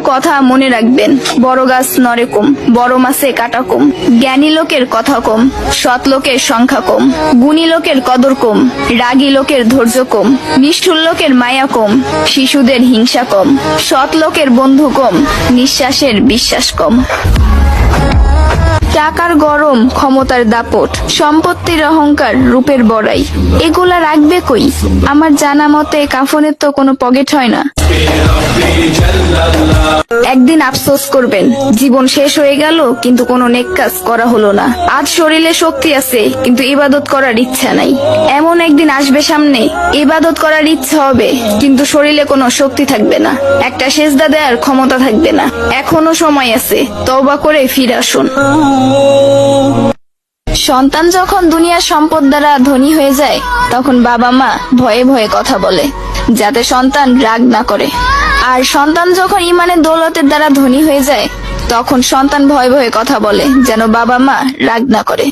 কথা মনে রাখবেন, বড় গাছ নড়ে কম, বড় মাছে কাটা কম। জ্ঞানী লোকের কথা কম, সৎ লোকের সংখ্যা কম। গুণী লোকের কদর কম, রাগী লোকের ধৈর্য কম। নিষ্ঠুর লোকের মায়া কম, শিশুদের হিংসা কম। সৎ লোকের বন্ধু কম, নিঃশ্বাসের বিশ্বাস কম। টাকার গরম, ক্ষমতার দাপট, সম্পত্তির অহংকার, রূপের বড়াই, এগুলা রাখবে কই? আমার জানা মতে কাফনের তো কোনো পকেট হয় না। একদিন আফসোস করবেন, জীবন শেষ হয়ে গেল কিন্তু কোনো নেক কাজ করা হলো না। আজ শরীরে শক্তি আছে কিন্তু ইবাদত করার ইচ্ছা নাই। এমন একদিন আসবে সামনে, ইবাদত করার ইচ্ছা হবে কিন্তু শরীরে কোনো শক্তি থাকবে না, একটা সেজদা দেওয়ার ক্ষমতা থাকবে না। এখনো সময় আছে, তওবা করে ফিরে আসুন। সন্তান যখন দুনিয়ার সম্পদ দ্বারা ধনী হয়ে যায়, তখন বাবা মা ভয়ে ভয়ে কথা বলে যাতে সন্তান রাগ না করে। আর সন্তান যখন ইমানের দৌলতের দ্বারা ধনী হয়ে যায়, তখন সন্তান ভয়ে ভয়ে কথা বলে যেন বাবা মা রাগ না করে।